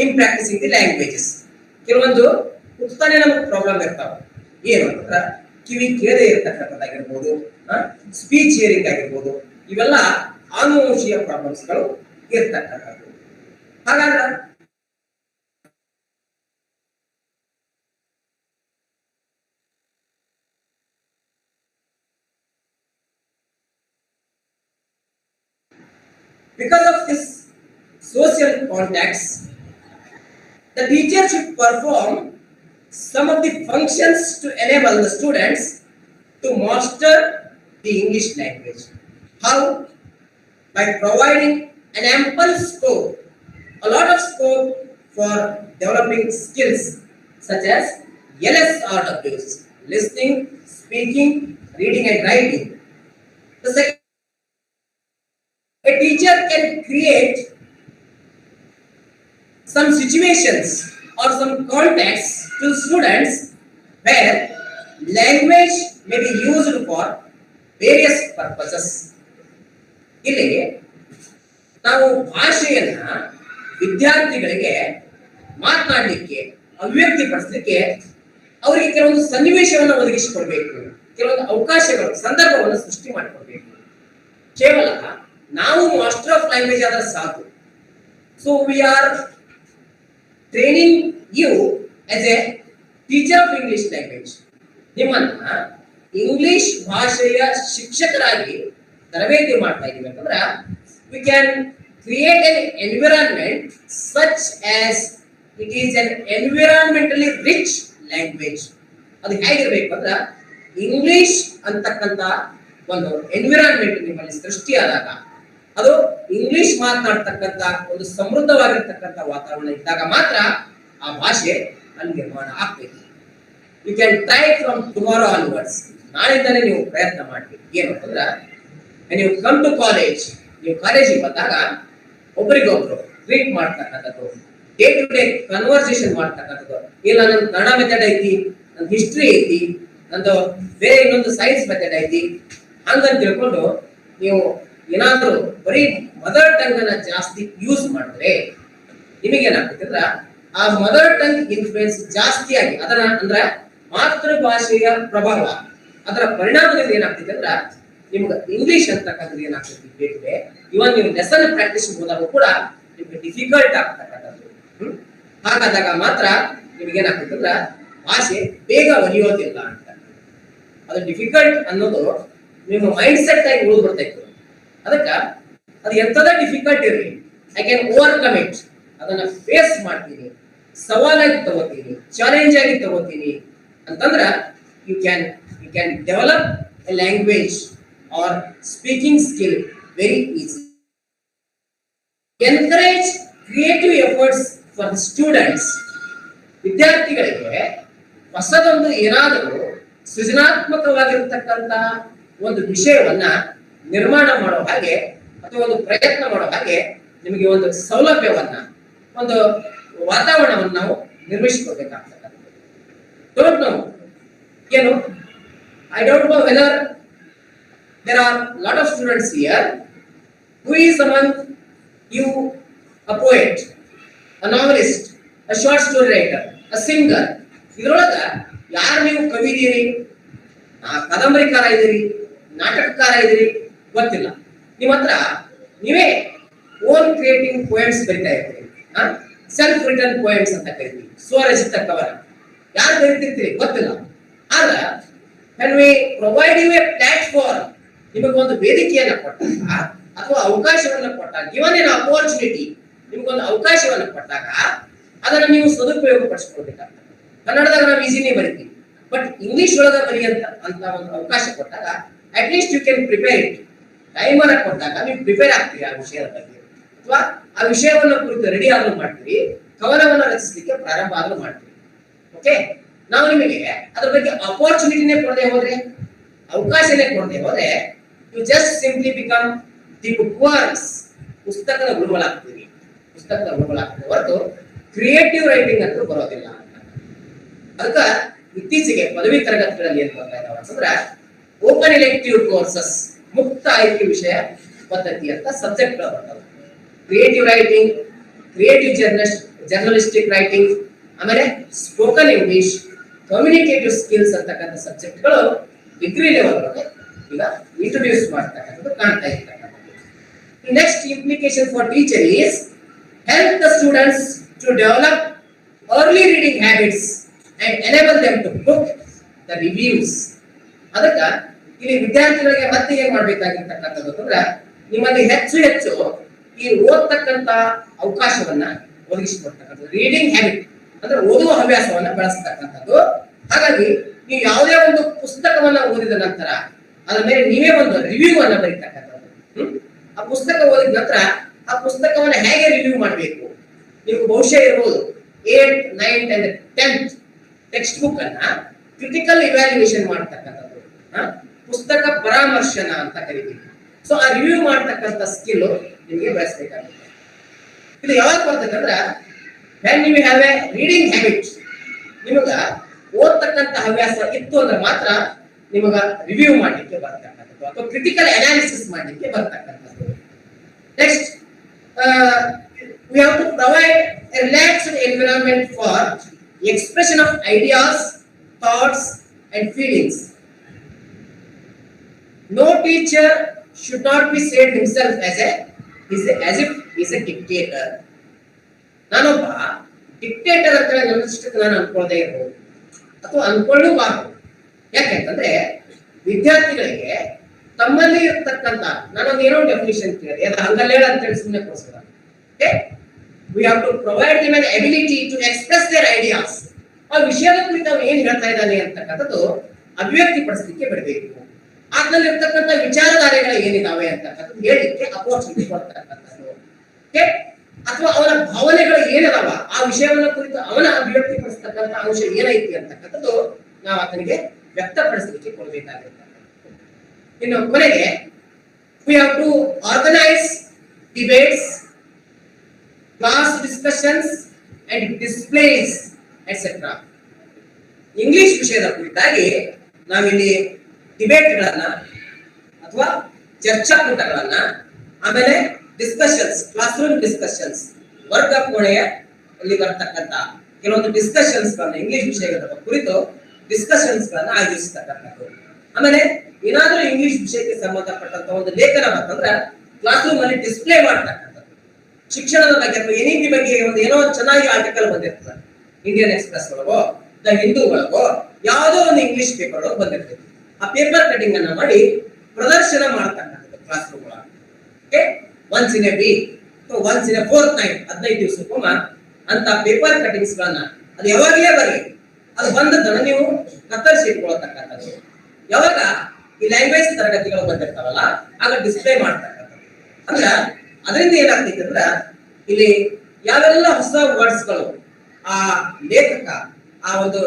impracticing the languages. ಕೆಲವೊಂದು ಉತ್ತಾನೆ ನಮಗೆ problem ಇರ್ತಾವೆ. ಏನು ಅಂದ್ರೆ ಕಿವಿ ಕೇಳದೆ ಇರತಕ್ಕಂಥದ್ದಾಗಿರ್ಬೋದು, speech hearing ಆಗಿರ್ಬೋದು, ಇವೆಲ್ಲ ಆನುವಂಶೀಯ ಪ್ರಾಬ್ಲಮ್ಸ್ಗಳು ಇರ್ತಕ್ಕಂಥದ್ದು. ಹಾಗಾದ್ರೆ because of this social context, the teacher should perform some of the functions to enable the students to master the English language. How? By providing an ample scope, a lot of scope for developing skills such as LSRWs, listening, speaking, reading and writing. The second, a teacher can create some situations or some contexts to students where language may be used for various purposes. ಇಲ್ಲಿ ನಾವು ಭಾಷೆಯನ್ನ ವಿದ್ಯಾರ್ಥಿಗಳಿಗೆ ಮಾತನಾಡಲಿಕ್ಕೆ, ಅಭಿವ್ಯಕ್ತಿಪಡಿಸಲಿಕ್ಕೆ ಅವರಿಗೆ ಕೆಲವೊಂದು ಸನ್ನಿವೇಶವನ್ನು ಒದಗಿಸಿಕೊಡ್ಬೇಕು, ಕೆಲವೊಂದು ಅವಕಾಶಗಳು, ಸಂದರ್ಭವನ್ನು ಸೃಷ್ಟಿ ಮಾಡಿಕೊಡ್ಬೇಕು. ಕೇವಲ ನಾವು ಮಾಸ್ಟರ್ ಆಫ್ ಲ್ಯಾಂಗ್ವೇಜ್ ಆದ್ರೆ ಸಾಕು. So we are training you as a teacher of English language. ನಿಮ್ಮನ್ನ ಇಂಗ್ಲಿಷ್ ಭಾಷೆಯ ಶಿಕ್ಷಕರಾಗಿ ತರಬೇತಿ ಮಾಡ್ತಾ ಇದೀವಿ ಅಂತಂದ್ರೆ we can create an environment such as it is an environmentally rich language. ಅದು ಹೇಗಿರ್ಬೇಕು ಅಂದ್ರೆ ಇಂಗ್ಲಿಷ್ ಅಂತಕ್ಕಂಥ ಒಂದು ಎನ್ವಿರಾನ್ಮೆಂಟ್ ನಿಮ್ಮಲ್ಲಿ ಸೃಷ್ಟಿಯಾದಾಗ, ಅದು ಇಂಗ್ಲಿಷ್ ಮಾತನಾಡ್ತಕ್ಕಂಥ ಒಂದು ಸಮೃದ್ಧವಾಗಿರ್ತಕ್ಕಂಥ ವಾತಾವರಣ ಇದ್ದಾಗ ಮಾತ್ರ ಆ ಭಾಷೆ ಅಲ್ಲಿ ನಿರ್ಮಾಣ ಆಗ್ತೈತಿ. You can try from tomorrow onwards. ನಾಳೆಯಿಂದಲೇ ನೀವು ಪ್ರಯತ್ನ ಮಾಡಿ. ಏನು ಅಂತಂದ್ರೆ ನೀವು ಕಮ್ ಟು ಕಾಲೇಜ್, ನೀವು ಕಾಲೇಜಿಗೆ ಬಂದಾಗ ಒಬ್ಬರಿಗೊಬ್ರು ಟ್ರೀಟ್ ಮಾಡ್ತಕ್ಕಂಥದ್ದು, ಡೇ ಟು ಡೇ ಕನ್ವರ್ಸೇಷನ್ ಮಾಡ್ತಕ್ಕಂಥದ್ದು. ಇಲ್ಲ ನನ್ನ ಕನ್ನಡ ಮೆಥಡ್ ಐತಿ, ನನ್ನ ಹಿಸ್ಟ್ರಿ ಐತಿ, ನಂದು ಬೇರೆ ಇನ್ನೊಂದು ಸೈನ್ಸ್ ಮೆಥಡ್ ಐತಿ, ಹಂಗಂತ ತಿಳ್ಕೊಂಡು ನೀವು ಏನಾದ್ರೂ ಬರೀ ಮದರ್ ಟಂಗ್ ಅನ್ನ ಜಾಸ್ತಿ ಯೂಸ್ ಮಾಡಿದ್ರೆ ನಿಮಗೇನಾಗ್ತದೆ ಅಂದ್ರೆ ಆ ಮದರ್ ಟಂಗ್ ಇನ್ಫ್ಲೂಯೆನ್ಸ್ ಜಾಸ್ತಿ ಆಗಿ ಅದರ ಅಂದ್ರೆ ಮಾತೃಭಾಷೆಯ ಪ್ರಭಾವ, ಅದರ ಪರಿಣಾಮದಲ್ಲಿ ಏನಾಗ್ತದೆ ಅಂದ್ರೆ ನಿಮ್ಗೆ ಇಂಗ್ಲಿಷ್ ಅಂತಕ್ಕಂಥದ್ದು ಏನಾಗ್ತದೆ ಬೇಕಿದೆ. ಇವನ್ ನೀವು ಲೆಸನ್ ಪ್ರಾಕ್ಟೀಸ್ ಹೋದಾಗ ಕೂಡ ನಿಮ್ಗೆ ಡಿಫಿಕಲ್ಟ್ ಆಗ್ತಕ್ಕಂಥದ್ದು. ಹಾಗಾದಾಗ ಮಾತ್ರ ನಿಮ್ಗೆ ಏನಾಗ್ತದೆ ಅಂದ್ರೆ ಭಾಷೆ ಬೇಗ ಒಲಿಯೋದಿಲ್ಲ ಅಂತ. ಅದು ಡಿಫಿಕಲ್ಟ್ ಅನ್ನೋದು ನಿಮ್ಮ ಮೈಂಡ್ ಸೆಟ್ ಆಗಿ ಉಳಿದ್ಬಿಡ್ತೈತೆ. ಅದಕ್ಕೆ ಅದು ಎಂಥದ ಡಿಫಿಕಲ್ಟ್ ಇರಲಿ, ಐ ಕ್ಯಾನ್ ಓವರ್ಕಮ್ ಇಟ್, ಅದನ್ನ ಫೇಸ್ ಮಾಡ್ತೀನಿ, ಸವಾಲಾಗಿ ತಗೋತೀನಿ, ಚಾಲೆಂಜ್ ಆಗಿ ತಗೋತೀನಿ ಅಂತಂದ್ರ you can develop a language or speaking skill very easy. Encourage creative efforts for the students. ವಿದ್ಯಾರ್ಥಿಗಳಿಗೆ ಹೊಸದೊಂದು ಏನಾದರೂ ಸೃಜನಾತ್ಮಕವಾಗಿರ್ತಕ್ಕಂಥ ಒಂದು ವಿಷಯವನ್ನ ನಿರ್ಮಾಣ ಮಾಡೋ ಹಾಗೆ ಅಥವಾ ಒಂದು ಪ್ರಯತ್ನ ಮಾಡೋ ಹಾಗೆ ನಿಮಗೆ ಒಂದು ಸೌಲಭ್ಯವನ್ನ, ಒಂದು ವಾತಾವರಣವನ್ನು ನಾವು ನಿರ್ಮಿಸಿಕೊಳ್ಬೇಕಾಗ್ತದೆ. ಡೋಂಟ್ ನೋ ಏನು, I don't know whether there are lot of students here. Who is among you a poet, a novelist, a short story writer, a singer? ಇದರೊಳಗ ಯಾರು ನೀವು ಕವಿ ಇದೀರಿ, ಕಾದಂಬರಿಕಾರ ಇದೀರಿ, ನಾಟಕಕಾರ ಇದೀರಿ ಗೊತ್ತಿಲ್ಲ. ನಿಮ್ಮ ಹತ್ರ ನೀವೇ ಓನ್ ಕ್ರಿಯೇಟಿಂಗ್ ಪೋಯಮ್ಸ್ ಬರಿತಾ ಇರ್ತೀರಿ, ಸೆಲ್ಫ್ ರಿಟರ್ನ್ ಪೋಯಮ್ಸ್ ಅಂತ ಕರಿತೀವಿ, ಸ್ವರಚಿತ ಕವನ. ಯಾರು ಬರೀತಿರ್ತೀರಿ ಗೊತ್ತಿಲ್ಲ. ಆದ್ರೆ when we provide you a platform, ನಿಮಗೊಂದು ವೇದಿಕೆಯನ್ನ ಕೊಟ್ಟಾಗ ಅಥವಾ ಅವಕಾಶವನ್ನ ಕೊಟ್ಟಾಗ, ಗಿವನ್ ಎನ್ ಅಪರ್ಚುನಿಟಿ, ನಿಮಗೊಂದು ಅವಕಾಶವನ್ನ ಕೊಟ್ಟಾಗ ಅದನ್ನ ನೀವು ಸದುಪಯೋಗ ಪಡಿಸ್ಕೊಳ್ಬೇಕಾಗ್ತದೆ. ಕನ್ನಡದಾಗ ನಾವು ಈಸಿನೇ ಬರಿತೀವಿ, ಬಟ್ ಇಂಗ್ಲಿಷ್ ಒಳಗ ಬರೆಯಂತ ಅಂತ ಒಂದು ಅವಕಾಶ ಕೊಟ್ಟಾಗ at least you can prepare it. Time ಅನ್ನ ಕೊಟ್ಟಾಗ ನೀವು ಪ್ರಿಪೇರ್ ಆಗ್ತೀರಿ ಆ ವಿಷಯದ ಬಗ್ಗೆ, ಅಥವಾ ಆ ವಿಷಯವನ್ನ ಕುರಿತು ರೆಡಿ ಆದ್ರೂ ಮಾಡ್ತೀರಿ, ಕವನವನ್ನ ರಚಿಸಲಿಕ್ಕೆ ಪ್ರಾರಂಭ ಆದ್ರೂ ಮಾಡ್ತೀರಿ. ಓಕೆ, ನಾವು ನಿಮಗೆ ಅದ್ರ ಬಗ್ಗೆ ಅಪರ್ಚುನಿಟಿನೇ ಕೊಡದೆ ಹೋದ್ರೆ, ಅವಕಾಶನೇ ಕೊಡದೆ ಹೋದ್ರೆ, you just simply become the book worms, ಪುಸ್ತಕದ ಹುಳುಗಳಾಗ್ತೀವಿ. ಪುಸ್ತಕದ ಹುಳುಗಳಾಗ್ತದೆ ಹೊರತು ಕ್ರಿಯೇಟಿವ್ ರೈಟಿಂಗ್ ಅಂತೂ ಬರೋದಿಲ್ಲ. ಅದಕ್ಕೆ ಇತ್ತೀಚೆಗೆ ಪದವಿ ತರಗತಿಗಳಲ್ಲಿ ಏನ್ ಬರ್ತಾ ಇದಾವೆ ಅಂತಂದ್ರೆ ಓಪನ್ ಎಲೆಕ್ಟಿವ್ ಕೋರ್ಸಸ್, ಮುಕ್ತ ಆಯ್ಕೆ ವಿಷಯ ಪದ್ಧತಿ ಅಂತ ಸಬ್ಜೆಕ್ಟ್ ಬರ್ತವೆ. Creative writing, creative journalistic writing, ಆಮೇಲೆ ಸ್ಪೋಕನ್ ಇಂಗ್ಲಿಷ್, ಕಮ್ಯುನಿಕೇಟಿವ್ ಸ್ಕಿಲ್ಸ್ ಅಂತಕ್ಕಂಥ ಸಬ್ಜೆಕ್ಟ್ಗಳು ಡಿಗ್ರಿ ಲೆವೆಲ್ ಈಗ ಇಂಟ್ರೊಡ್ಯೂಸ್ ಮಾಡ್ತಕ್ಕಂಥದ್ದು ಕಾಣ್ತಾ ಇರ್ತಕ್ಕಂಥದ್ದು. Next implication for teacher is help the students to develop early reading habits and enable them to book the reviews. ಅದಕ್ಕ ಇಲ್ಲಿ ವಿದ್ಯಾರ್ಥಿಗಳಿಗೆ ಮತ್ತೆ ಏನ್ ಮಾಡ್ಬೇಕಾಗಿರ್ತಕ್ಕಂಥದ್ದು ಅಂದ್ರೆ ನಿಮ್ಮಲ್ಲಿ ಹೆಚ್ಚು ಹೆಚ್ಚು ಈ ಓದ್ತಕ್ಕಂತ ಅವಕಾಶವನ್ನ ಒದಗಿಸಿಕೊಡ್ತಕ್ಕಂಥದ್ದು, ರೀಡಿಂಗ್ ಹ್ಯಾಬಿಟ್ ಅಂದ್ರೆ ಓದುವ ಹವ್ಯಾಸವನ್ನ ಬೆಳೆಸ್ತಕ್ಕಂಥದ್ದು. ಹಾಗಾಗಿ ನೀವು ಯಾವುದೇ ಒಂದು ಪುಸ್ತಕವನ್ನ ಓದಿದ ನಂತರ ಅದ್ರ ಮೇಲೆ ನೀವೇ ಒಂದು ರಿವ್ಯೂ ಅನ್ನ ಬರೀತಕ್ಕಂಥದ್ದು. ಆ ಪುಸ್ತಕ ಓದಿದ ನಂತರ ಆ ಪುಸ್ತಕವನ್ನ ಹೇಗೆ ರಿವ್ಯೂ ಮಾಡಬೇಕು, ನೀವು ಬಹುಶಃ ಇರ್ಬೋದು 8th, 9th and 10th text book ಅನ್ನ ಕ್ರಿಟಿಕಲ್ ಇವ್ಯಾಲ್ಯೂಯೇಷನ್ ಮಾಡ್ತಕ್ಕಂಥದ್ದು, ಪುಸ್ತಕ ಪರಾಮರ್ಶನ ಅಂತ ಕರಿತೀವಿ. ಸೊ ಆ ರಿವ್ಯೂ ಮಾಡ್ತಕ್ಕಂಥ ಸ್ಕಿಲ್ ನಿಮಗೆ ಬೆಳೆಸಬೇಕಾಗುತ್ತೆ. ಇದು ಯಾವಾಗ ಬರ್ತದೆ ಅಂದ್ರೆ when you have a reading habit, ನಿಮಗ ಓದ್ತಕ್ಕಂಥ ಹವ್ಯಾಸ ಇತ್ತು ಅಂದ್ರೆ ಮಾತ್ರ ನಿಮಗ ರಿವ್ಯೂ ಮಾಡಲಿಕ್ಕೆ ಬರ್ತಕ್ಕಂಥದ್ದು ಅಥವಾ ಕ್ರಿಟಿಕಲ್ ಅನಾಲಿಸಿಸ್ ಮಾಡಲಿಕ್ಕೆ ಬರ್ತಕ್ಕಂಥದ್ದು. Next we have to provide a relaxed environment for expression of ideas, thoughts and feelings. No teacher should not be said himself as if he is a dictator. ನಾನೊಬ್ಬ dictator ಅಂತ ನನ್ನಷ್ಟಕ್ಕೆ ನಾನು ಅನ್ಕೊಳ್ಳದೆ ಇರ್ಬೋದು ಅಥವಾ ಅನ್ಕೊಳ್ಳೂಬಾರ್ದು. ಯಾಕೆಂತಂದ್ರೆ ವಿದ್ಯಾರ್ಥಿಗಳಿಗೆ ತಮ್ಮಲ್ಲಿ ಇರ್ತಕ್ಕಂಥ, ನಾನೊಂದು ಏನೋ ಡೆಫಿನಿಷನ್ ಕೇಳಿದೆ, ಅದು ಹಂಗಲ್ಲ ಹೇಳ ಅಂತ ಹೇಳಿ ಸುಮ್ಮನೆ ಕೊಡಿಸೋದ. We have to provide them an ability to express their ideas. ಆ ವಿಷಯದ ಕುರಿತು ಅವ್ನು ಏನ್ ಹೇಳ್ತಾ ಇದ್ದಾನೆ ಅಂತಕ್ಕಂಥದ್ದು ಅಭಿವ್ಯಕ್ತಿ ಪಡಿಸಲಿಕ್ಕೆ ಬಿಡಬೇಕು. ಅದ್ರಲ್ಲಿ ಇರ್ತಕ್ಕಂಥ ವಿಚಾರಧಾರೆಗಳು ಏನಿದಾವೆ ಅಂತಕ್ಕಂಥದ್ದು ಹೇಳಲಿಕ್ಕೆ ಅಪರ್ಚುನಿಟಿ ಕೊಡ್ತಕ್ಕಂಥದ್ದು. ಅಥವಾ ಅವನ ಭಾವನೆಗಳು ಏನಿದಾವ ಆ ವಿಷಯವನ್ನ ಕುರಿತು ಅವನ ಅಭಿವ್ಯಕ್ತಿ ಪಡಿಸ್ತಕ್ಕಂಥ ಅಂಶ ಏನೈತಿ ಅಂತಕ್ಕಂಥದ್ದು ನಾವು ಆತನಿಗೆ ವ್ಯಕ್ತಪಡಿಸಲಿಕ್ಕೆ ಕೊಡಬೇಕಾಗುತ್ತೆ. ಇನ್ನು ಕೊನೆಗೆ we have to organize debates, class discussions and displays etc. English ವಿಷಯದ ಕುರಿತಾಗಿ ನಾವಿಲ್ಲಿ ಡಿಬೇಟ್ಗಳನ್ನ ಅಥವಾ ಚರ್ಚಾಕೂಟಗಳನ್ನ, ಆಮೇಲೆ ಡಿಸ್ಕಷನ್ಸ್, ಕ್ಲಾಸ್ ರೂಮ್ ಡಿಸ್ಕಷನ್ಸ್, ವರ್ಗ ಕೋಣೆಯಲ್ಲಿ ಬರ್ತಕ್ಕಂಥ ಕೆಲವೊಂದು ಡಿಸ್ಕಷನ್ಸ್ ಗಳನ್ನ, ಇಂಗ್ಲಿಷ್ ವಿಷಯದ ಕುರಿತು ಡಿಸ್ಕಷನ್ಸ್ ಗಳನ್ನ ಆಯೋಜಿಸತಕ್ಕಂಥದ್ದು. ಆಮೇಲೆ ಏನಾದ್ರೂ ಇಂಗ್ಲಿಷ್ ವಿಷಯಕ್ಕೆ ಸಂಬಂಧಪಟ್ಟಂತ ಒಂದು ಲೇಖನ ಬಂತಂದ್ರೆ ಕ್ಲಾಸ್ ರೂಮ್ ಅಲ್ಲಿ ಡಿಸ್ಪ್ಲೇ ಮಾಡ್ತಕ್ಕಂಥದ್ದು. ಶಿಕ್ಷಣದ ಬಗ್ಗೆ ಅಥವಾ ಎನ್ಇಪಿ ಬಗ್ಗೆ ಒಂದು ಏನೋ ಚೆನ್ನಾಗಿ ಆರ್ಟಿಕಲ್ ಬಂದಿರ್ತದೆ, ಇಂಡಿಯನ್ ಎಕ್ಸ್ಪ್ರೆಸ್ ಒಳಗೋ ದ ಹಿಂದೂ ಒಳಗೋ ಯಾವುದೋ ಒಂದು ಇಂಗ್ಲಿಷ್ ಪೇಪರ್ ಒಳಗೆ ಬಂದಿರ್ತದೆ. ಆ ಪೇಪರ್ ಕಟಿಂಗ್ ಅನ್ನ ಮಾಡಿ ಪ್ರದರ್ಶನ ಮಾಡ್ತಕ್ಕಂಥದ್ದು ಕ್ಲಾಸ್ ರೂಮ್ ಒಳಗೆ. Okay, once in a week, once in a fortnight, 15 ದಿವಸಕ್ಕೊಮ್ಮೆ ಅಂತ ಪೇಪರ್ ಕಟಿಂಗ್ಸ್ ಗಳನ್ನ ಅದು ಯಾವಾಗಲೇ ಬರಲಿ, ಅದು ಬಂದದನ್ನ ನೀವು ಕತ್ತರಿಸಿ ಇಟ್ಕೊಳ್ತಕ್ಕಂಥದ್ದು. ಯಾವಾಗ ಈ ಲ್ಯಾಂಗ್ವೇಜ್ ತರಗತಿಗಳು ಬಂದಿರ್ತಾವಲ್ಲ ಆಗ ಡಿಸ್ಪ್ಲೇ ಮಾಡ್ತಕ್ಕಂಥದ್ದು. ಅಂದ್ರೆ ಅದರಿಂದ ಏನಾಗ್ತೈತೆ ಅಂದ್ರೆ ಇಲ್ಲಿ ಯಾವೆಲ್ಲ ಹೊಸ ವರ್ಡ್ಸ್ ಗಳು ಆ ಲೇಖಕ ಆ ಒಂದು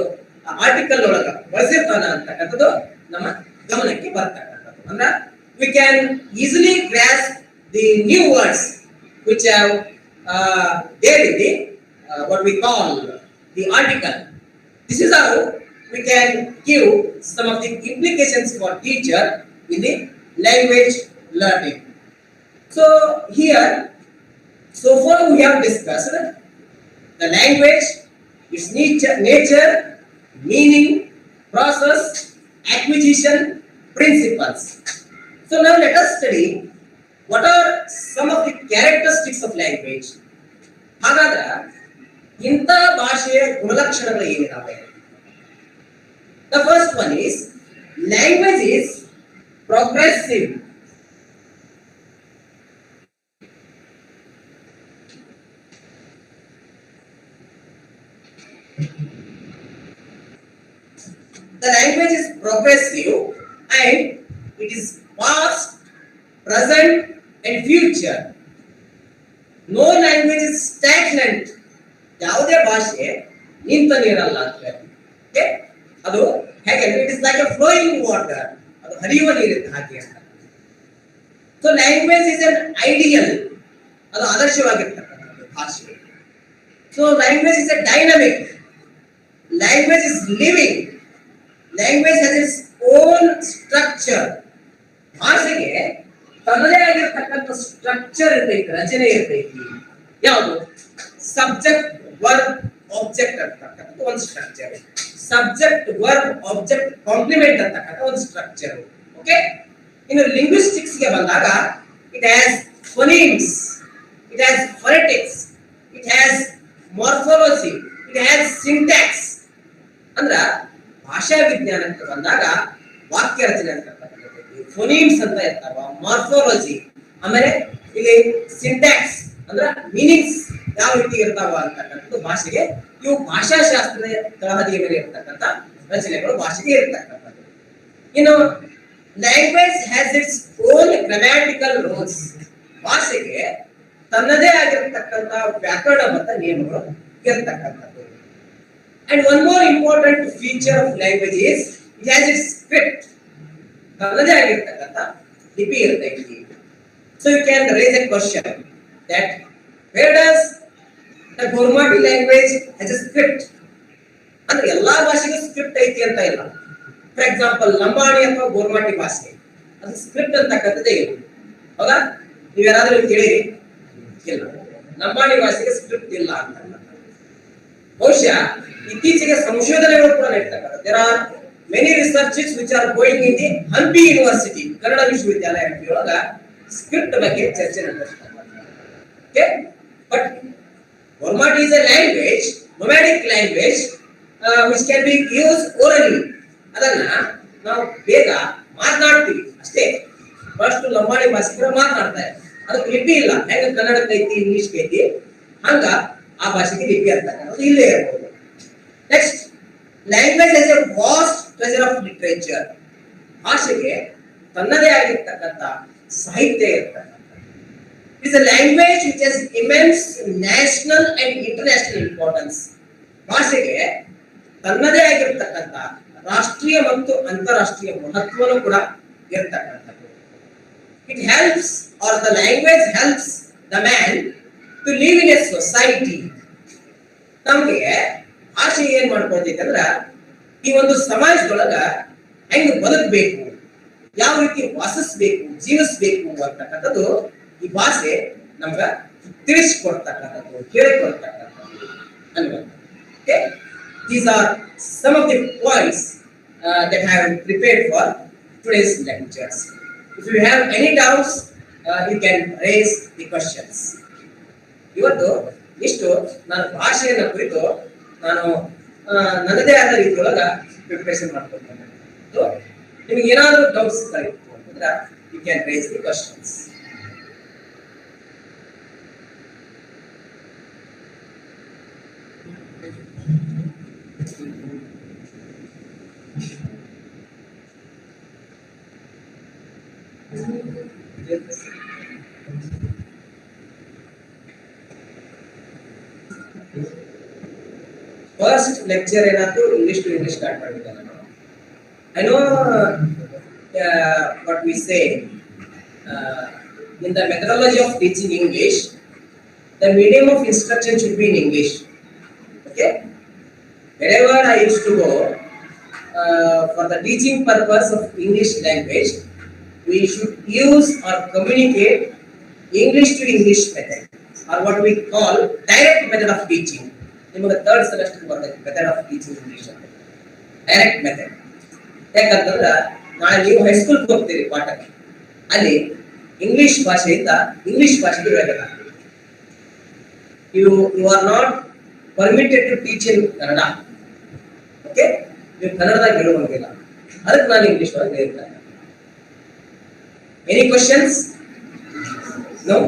ಆರ್ಟಿಕಲ್ ಒಳಗ ಬಳಸಿರ್ತಾನ ಅಂತಕ್ಕಂಥದ್ದು ನಮ್ಮ ಗಮನಕ್ಕೆ ಬರ್ತಕ್ಕಂಥದ್ದು. ಅಂದ್ರೆ we can easily grasp the new words which have there in the what we call the article. This is how we can give some of the implications for teacher in the language learning. So here, so far we have discussed the language, its nature, meaning, process, acquisition, principles. So now let us study what are some of the characteristics of language. ಹಾಗಾದ್ರೆ ಇಂಥ ಭಾಷೆಯ ಗುಣಲಕ್ಷಣಗಳು ಏನಿದಾವೆ? The first one is language is progressive. The language is progressive and it is past, present and future. No language is stagnant. ಯಾವುದೇ ಭಾಷೆ ನಿಂತ ನೀರಲ್ಲ ಅಂತ ಹೇಳಿ. ಅದು ಹೇಗೆ, it is like A flowing water, ಅದು ಹರಿಯುವ ನೀರಿದ್ದ ಹಾಗೆ ಅಂತ. So language is an ideal, ಅದು ಆದರ್ಶವಾಗಿರ್ತಕ್ಕಂಥದ್ದು ಭಾಷೆ. So language is A dynamic, language is living, language has its own structure. ಭಾಷೆಗೆ ತನ್ನದೇ ಆಗಿರ್ತಕ್ಕಂಥ ಸ್ಟ್ರಕ್ಚರ್ ಇರ್ತೈತಿ, ರಚನೆ ಇರ್ತೈತಿ. ಯಾವುದು? ಸಬ್ಜೆಕ್ಟ್, ವರ್ಬ್, ಆಬ್ಜೆಕ್ಟ್ ಅಂತಕ್ಕಂಥದ್ದು ಒಂದು structure. Subject, verb, object, complement ಅಂತಕ್ಕಂಥ ಒಂದು ಸ್ಟ್ರಕ್ಚರ್. ಓಕೆ, ಇನ್ನು ಲಿಂಗ್ವಿಸ್ಟಿಕ್ಸ್ ಗೆ ಬಂದಾಗ it has phonemes, it has phonetics, it has morphology, it has syntax. ಅಂದ್ರ ಭಾಷಾ ವಿಜ್ಞಾನಕ್ಕೆ ಬಂದಾಗ ವಾಕ್ಯ ರಚನೆ ಅಂತಕ್ಕಂಥದ್ದು, ಫೋನಿಮ್ಸ್ ಅಂತ ಇರ್ತಾವ, ಮಾರ್ಫಾಲಜಿ, ಆಮೇಲೆ ಇಲ್ಲಿ ಸಿಂಟ್ಯಾಕ್ಸ್ ಅಂದ್ರ ಮೀನಿಂಗ್ಸ್ ಯಾವ ರೀತಿ ಇರ್ತಾವ ಅಂತಕ್ಕಂಥದ್ದು ಭಾಷೆಗೆ. ಇವು ಭಾಷಾಶಾಸ್ತ್ರದ ತಳಹದಿಯ ಮೇಲೆ ಇರ್ತಕ್ಕಂಥ ರಚನೆಗಳು ಭಾಷೆಗೆ ಇರ್ತಕ್ಕಂಥದ್ದು. ಇನ್ನು language has its own grammatical rules. ಭಾಷೆಗೆ ತನ್ನದೇ ಆಗಿರತಕ್ಕಂಥ ವ್ಯಾಕರಣ ಮತ್ತು ನಿಯಮಗಳು ಇರ್ತಕ್ಕಂಥದ್ದು. And one more important feature of language is it has its script. ತನ್ನದೇ ಆಗಿರತಕ್ಕಂಥ ಲಿಪಿ ಇರ್ತೈತಿ. So you can raise a question that where does the Gormati language has a script? ಅಂದ್ರೆ ಎಲ್ಲಾ ಭಾಷೆಗೂ ಸ್ಕ್ರಿಪ್ಟ್ ಐತಿ ಅಂತ ಇಲ್ಲ. ಫಾರ್ ಎಕ್ಸಾಂಪಲ್ ಲಂಬಾಣಿ ಅಥವಾ ಗೋರ್ಮಾಟಿ ಭಾಷೆ ಅದು ಸ್ಕ್ರಿಪ್ಟ್ ಅಂತಕ್ಕಂಥದ್ದೇ ಇಲ್ಲ. ಹೌದಾ? ನೀವೇನಾದ್ರೂ ಕೇಳಿರಿ? ಇಲ್ಲ, ಲಂಬಾಣಿ ಭಾಷೆಗೆ ಸ್ಕ್ರಿಪ್ಟ್ ಇಲ್ಲ ಅಂತ. ಬಹುಶಃ ಇತ್ತೀಚೆಗೆ ಸಂಶೋಧನೆಗಳು ಕೂಡ ನಡೀತಕ್ಕಂಥ. There are many researches which are going in the Hampi university, Kannada ವಿಶ್ವವಿದ್ಯಾಲಯ ಹಂಪಿ ಒಳಗ ಸ್ಕ್ರಿಪ್ಟ್ ಬಗ್ಗೆ ಚರ್ಚೆ ನಡೆಸ್ತಾರೆ. Okay, but Gormati is a language, nomadic language, which can be used orally. ಅದನ್ನ ನಾವು ಬೇಗ ಮಾತನಾಡ್ತೀವಿ ಅಷ್ಟೇ. ಫಸ್ಟ್ ಲಂಬಾಣಿ ಭಾಷೆ ಮಾತನಾಡ್ತಾರೆ, ಅದಕ್ಕೆ ಲಿಪಿ ಇಲ್ಲ. ಹೆಂಗ ಕನ್ನಡಕ್ಕೆ ಐತಿ, ಇಂಗ್ಲಿಷ್ ಐತಿ, ಹಂಗ ಆ ಭಾಷೆಗೆ ಲಿಪಿ ಅಂತ ಇಲ್ಲೇ ಇರಬಹುದು. Next, language has a vast treasure of literature. ಭಾಷೆಗೆ ತನ್ನದೇ ಆಗಿರ್ತಕ್ಕಂಥ ಸಾಹಿತ್ಯ ಇರ್ತಕ್ಕಂಥ. It is a language which has immense national and international importance. ಭಾಷೆಗೆ ತನ್ನದೇ ಆಗಿರ್ತಕ್ಕಂಥ ರಾಷ್ಟ್ರೀಯ ಮತ್ತು ಅಂತಾರಾಷ್ಟ್ರೀಯ ಮಹತ್ವನೂ ಕೂಡ ಇರ್ತಕ್ಕಂಥದ್ದು. It helps or the language helps the man to live in a society. ನಮಗೆ ಭಾಷೆ ಏನ್ ಮಾಡ್ಕೊಳ್ತೈತೆ ಅಂದ್ರ ಈ ಒಂದು ಸಮಾಜದೊಳಗ ಹೆಂಗ್ ಬದುಕಬೇಕು, ಯಾವ ರೀತಿ ವಾಸಿಸ್ಬೇಕು, ಜೀವಿಸ್ಬೇಕು ಅಂತಕ್ಕಂಥದ್ದು ಈ ಭಾಷೆ ನಮ್ಗ ತಿಳಿಸ್ಕೊಡ್ತಕ್ಕಂಥದ್ದು, ಹೇಳಿಕೊಡ್ತಕ್ಕಂಥದ್ದು ಅನ್ನುವಂಥದ್ದು. Okay? These are some of the points that I have prepared for today's lectures. If you have any doubts, you can raise the questions. ಇವತ್ತು ಇಷ್ಟು ನಾನು ಭಾಷೆಯನ್ನು ಕುರಿತು ನಾನು ನನ್ನದೇ ಆದ ರೀತಿಯೊಳಗ ಪ್ರಿಪರೇಷನ್ ಮಾಡ್ಕೊಳ್ತೇನೆ. ನಿಮಗೆ ಏನಾದರೂ ಡೌಟ್ಸ್ ಇತ್ತು ಅಂತಂದ್ರೆ you can raise the questions. First lecture ಏನಾಯ್ತು, ಇಂಗ್ಲಿಷ್ ಟು ಇಂಗ್ಲಿಷ್ ಸ್ಟಾರ್ಟ್ ಮಾಡಿದ್ದೆ ನಾನು. I know what we say in the methodology of teaching English, the medium of instruction should be in English. Okay, wherever I used to go for the teaching purpose of English language, we should use or communicate English to English method, or what we call direct method of teaching. ನಿಮಗೆ third semester ಬರ್ತೈತೆ method of teaching English ಅಂತ, direct method. ಯಾಕಂತಂದ್ರೆ ನಾಳೆ ನೀವು ಹೈಸ್ಕೂಲ್ಗೆ ಹೋಗ್ತೀರಿ ಪಾಠಕ್ಕೆ, ಅಲ್ಲಿ English ಭಾಷೆಯಿಂದ ಇಂಗ್ಲಿಷ್ ಭಾಷೆಗೆ ಹೇಳಬೇಕಾಗ್ತದೆ. You are not permitted to teach in Kannada. Okay, ನೀವು ಕನ್ನಡದಾಗ ಹೇಳುವಂಗಿಲ್ಲ, ಅದಕ್ಕೆ ನಾನು ಇಂಗ್ಲಿಷ್ ಒಳಗೆ ಹೇಳ್ತೇನೆ. Any questions? No?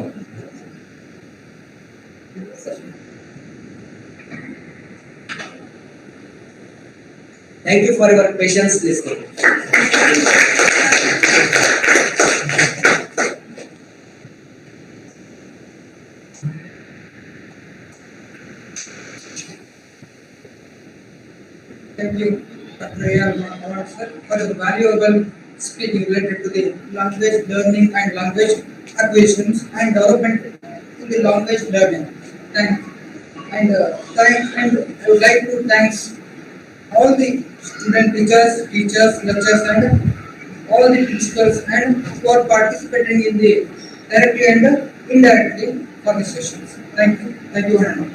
Thank you for your patience listening. Thank you, Dr. A.R. sir, for your valuable speaking related to the language learning and language acquisitions and development in the language learning. Thanks. And I would like to thank all the student teachers, lecturers, and all the principals and who are participating in the directly and indirectly for the sessions. Thank you. Thank you very much.